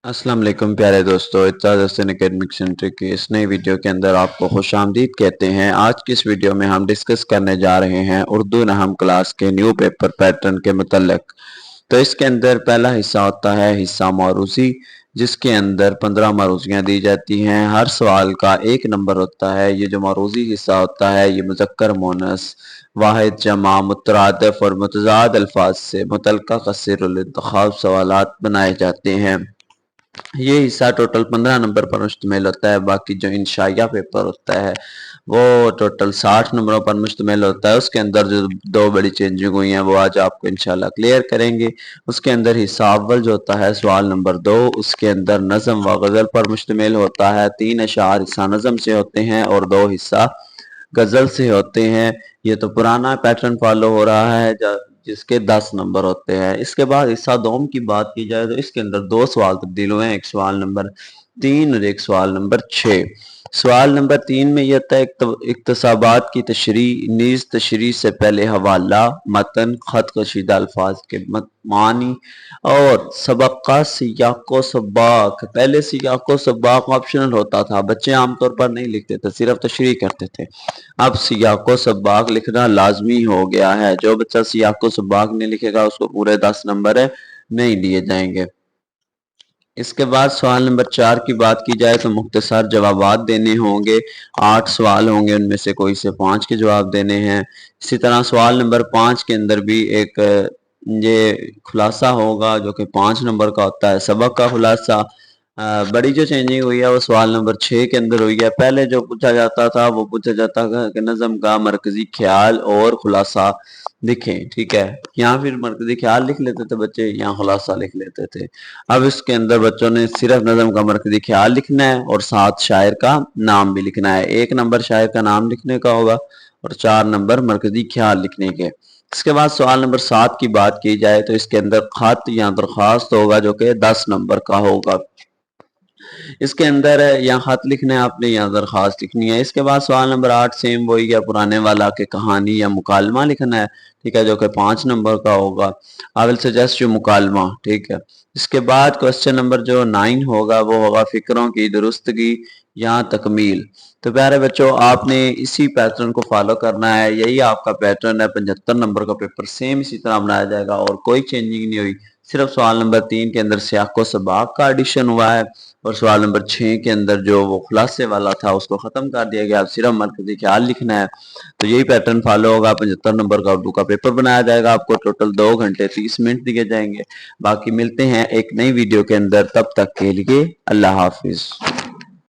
अस्सलाम वालेकुम प्यारे दोस्तों, इत्ताद हसन एकेडमिक सेंटर की इस नई वीडियो के अंदर आपको खुश आमदीद कहते हैं। आज की इस वीडियो में हम डिस्कस करने जा रहे हैं उर्दू नहम क्लास के न्यू पेपर पैटर्न के मुतल्लिक। तो इसके अंदर पहला हिस्सा होता है हिस्सा मौरूसी, जिसके अंदर 15 मौरूसियाँ दी जाती हैं। हर सवाल का एक नंबर होता है। ये जो मौरूसी हिस्सा होता है ये मुज़क्कर मोनस वाहिद जमा मुतरादिफ और मुतज़ाद अल्फाज से मुतल्लका कसीरुल इंतखाब सवालात बनाए जाते हैं। ये हिस्सा टोटल 15 नंबर पर मुश्तमिल होता है। बाकी जो इंशाइया पेपर होता है वो टोटल 60 नंबरों पर मुश्तमिल होता है। उसके अंदर जो दो बड़ी चेंजिंग हुई हैं वो आज आपको इंशाल्लाह क्लियर करेंगे। उसके अंदर हिस्सा अव्वल जो होता है सवाल नंबर 2, उसके अंदर नज़म व गज़ल पर मुश्तमिल होता है। 3 अशार हिस्सा नज़म से होते हैं और 2 हिस्सा गज़ल से होते हैं। ये तो पुराना पैटर्न फॉलो हो रहा है जिसके 10 नंबर होते हैं। इसके बाद हिस्सा दोम की बात की जाए तो इसके अंदर 2 सवाल तब्दील हुए हैं, एक सवाल नंबर 3 और एक सवाल नंबर 6। सवाल नंबर 3 में यह था इक्तसाबात की तशरीह, नीज तशरीह से पहले हवाला, मतन, खत कशीदा अल्फाज के मानी और सबका सियाको सबाक। पहले सियाको सबाक ऑप्शनल होता था, बच्चे आमतौर पर नहीं लिखते थे, सिर्फ तशरीह करते थे। अब सियाको सबाक लिखना लाजमी हो गया है। जो बच्चा सियाको सबाक नहीं लिखेगा उसको पूरे 10 नंबर नहीं दिए जाएंगे। इसके बाद सवाल नंबर 4 की बात की जाए तो मुख्तसर जवाबात देने होंगे। 8 सवाल होंगे, उनमें से कोई से 5 के जवाब देने हैं। इसी तरह सवाल नंबर 5 के अंदर भी एक ये खुलासा होगा जो कि 5 नंबर का होता है, सबक का खुलासा। बड़ी जो चेंजिंग हुई है वो सवाल नंबर 6 के अंदर हुई है। पहले जो पूछा जाता था वो पूछा जाता था कि नज़म का मरकजी ख्याल और खुलासा लिखें, ठीक है। यहाँ फिर मरकजी ख्याल लिख लेते थे बच्चे, यहाँ खुलासा लिख लेते थे। अब इसके अंदर बच्चों ने सिर्फ नज़म का मरकजी ख्याल लिखना है और साथ शायर का नाम भी लिखना है। 1 नंबर शायर का नाम लिखने का होगा और 4 नंबर मरकजी ख्याल लिखने के। इसके बाद सवाल नंबर 7 की बात की जाए तो इसके अंदर खत या दरख्वास्त होगा जो कि 10 नंबर का होगा। इसके अंदर या खत लिखना है आपने या दरख्वास्त लिखनी है। इसके बाद सवाल नंबर 8 सेम वही है, पुराने वाला के कहानी या मुकालमा लिखना है, ठीक है, जो कि 5 नंबर का होगा। आई विल सजेस्ट यू मुकालमा, ठीक है। इसके बाद क्वेश्चन नंबर जो 9 होगा वो होगा फिक्रों की दुरुस्तगी या तकमील। तो प्यारे बच्चों आपने इसी पैटर्न को फॉलो करना है, यही आपका पैटर्न है। 75 नंबर का पेपर सेम इसी तरह बनाया जाएगा और कोई चेंजिंग नहीं हुई। सिर्फ सवाल नंबर 3 के अंदर सियाको सबाक का एडिशन हुआ है और सवाल नंबर 6 के अंदर जो वो खुलासे वाला था उसको खत्म कर दिया गया। अब सिर्फ मरकजी ख्याल लिखना है। तो यही पैटर्न फॉलो होगा। 75 नंबर का उर्दू का पेपर बनाया जाएगा। आपको टोटल 2 घंटे 30 मिनट दिए जाएंगे। बाकी मिलते हैं एक नई वीडियो के अंदर, तब तक के लिए अल्लाह हाफिज।